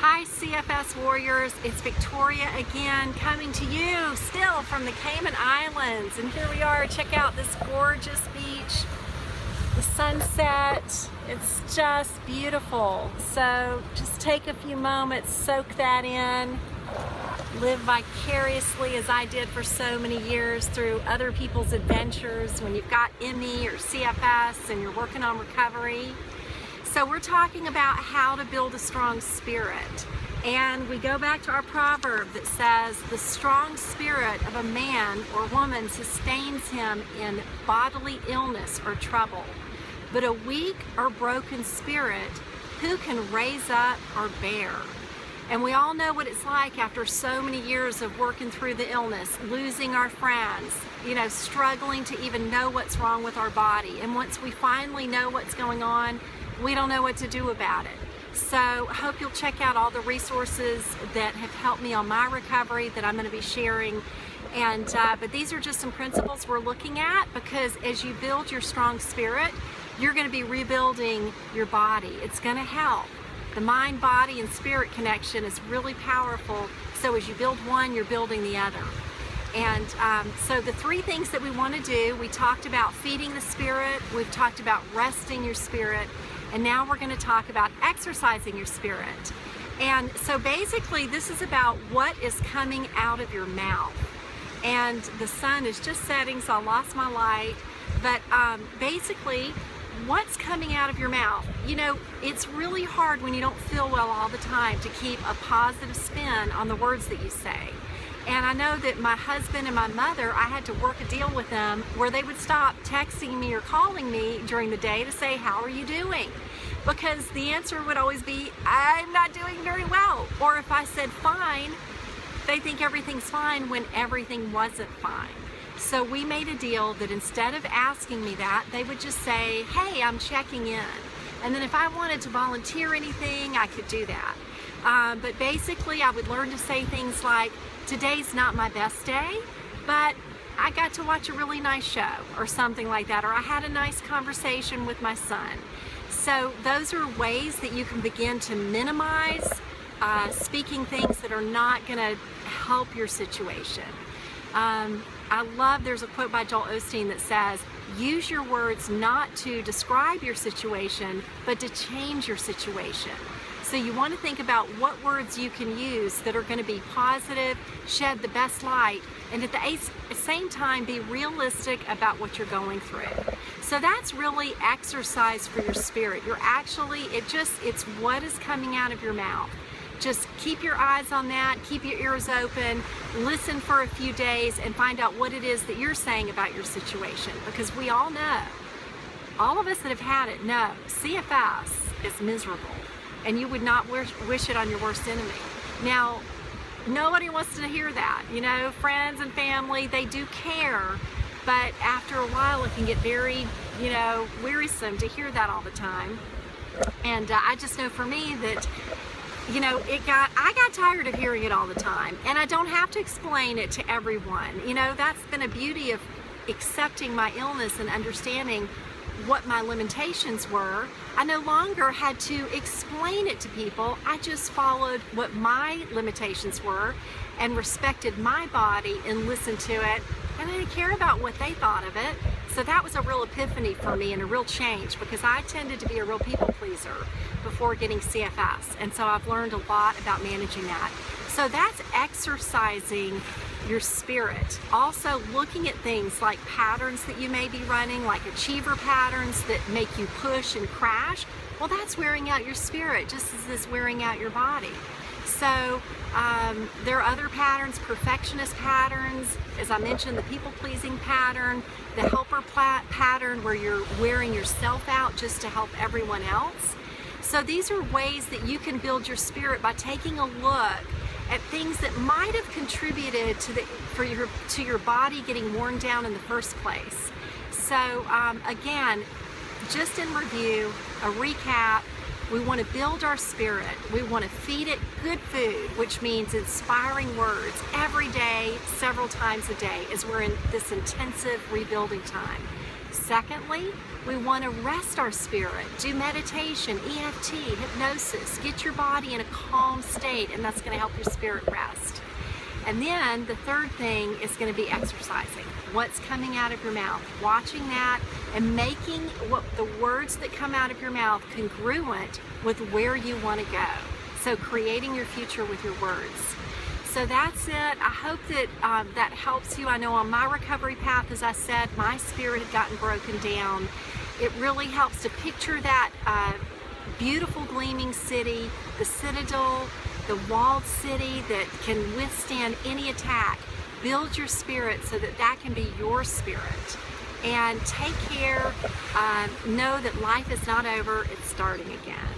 Hi CFS Warriors, it's Victoria again, coming to you still from the Cayman Islands. And here we are, check out this gorgeous beach, the sunset, it's just beautiful. So just take a few moments, soak that in, live vicariously as I did for so many years through other people's adventures when you've got ME or CFS and you're working on recovery. So we're talking about how to build a strong spirit. And we go back to our proverb that says, the strong spirit of a man or woman sustains him in bodily illness or trouble. But a weak or broken spirit, who can raise up or bear? And we all know what it's like after so many years of working through the illness, losing our friends, struggling to even know what's wrong with our body. And once we finally know what's going on, we don't know what to do about it. So I hope you'll check out all the resources that have helped me on my recovery that I'm going to be sharing. And but these are just some principles we're looking at, because as you build your strong spirit, you're going to be rebuilding your body. It's going to help. The mind, body, and spirit connection is really powerful. So as you build one, you're building the other. And so the three things that we want to do, we talked about feeding the spirit, we've talked about resting your spirit, and now we're going to talk about exercising your spirit. And so basically this is about what is coming out of your mouth. And the sun is just setting, so I lost my light. But basically, what's coming out of your mouth? It's really hard when you don't feel well all the time to keep a positive spin on the words that you say. And I know that my husband and my mother, I had to work a deal with them where they would stop texting me or calling me during the day to say, how are you doing? Because the answer would always be, I'm not doing very well. Or if I said fine, they think everything's fine when everything wasn't fine. So we made a deal that instead of asking me that, they would just say, hey, I'm checking in. And then if I wanted to volunteer anything, I could do that. But basically, I would learn to say things like, today's not my best day, but I got to watch a really nice show or something like that, or I had a nice conversation with my son. So those are ways that you can begin to minimize speaking things that are not going to help your situation. I love, there's a quote by Joel Osteen that says, use your words not to describe your situation, but to change your situation. So you want to think about what words you can use that are going to be positive, shed the best light, and at the same time be realistic about what you're going through. So that's really exercise for your spirit. It's what is coming out of your mouth. Just keep your eyes on that, keep your ears open, listen for a few days and find out what it is that you're saying about your situation. Because we all know, all of us that have had it know, CFS is miserable. And you would not wish it on your worst enemy. Now, nobody wants to hear that. Friends and family, they do care, but after a while it can get very, wearisome to hear that all the time. And I just know for me that, I got tired of hearing it all the time. And I don't have to explain it to everyone. That's been a beauty of accepting my illness and understanding what my limitations were. I no longer had to explain it to people. I just followed what my limitations were and respected my body and listened to it, and I didn't care about what they thought of it. So that was a real epiphany for me and a real change, because I tended to be a real people pleaser before getting CFS, and so I've learned a lot about managing that. So that's exercising your spirit. Also looking at things like patterns that you may be running, like achiever patterns that make you push and crash. Well, that's wearing out your spirit just as it's wearing out your body. So there are other patterns, perfectionist patterns, as I mentioned, the people-pleasing pattern, the helper pattern where you're wearing yourself out just to help everyone else. So these are ways that you can build your spirit by taking a look at things that might have contributed to your body getting worn down in the first place. So again, just in review, a recap, we want to build our spirit. We want to feed it good food, which means inspiring words every day, several times a day, as we're in this intensive rebuilding time. Secondly, We want to rest our spirit, do meditation, EFT, hypnosis, get your body in a calm state, and that's going to help your spirit rest. And then the third thing is going to be exercising. What's coming out of your mouth, watching that, and making what the words that come out of your mouth congruent with where you want to go. So creating your future with your words. So that's it. I hope that that helps you. I know on my recovery path, as I said, my spirit had gotten broken down. It really helps to picture that beautiful gleaming city, the citadel, the walled city that can withstand any attack. Build your spirit so that that can be your spirit. And take care. Know that life is not over, it's starting again.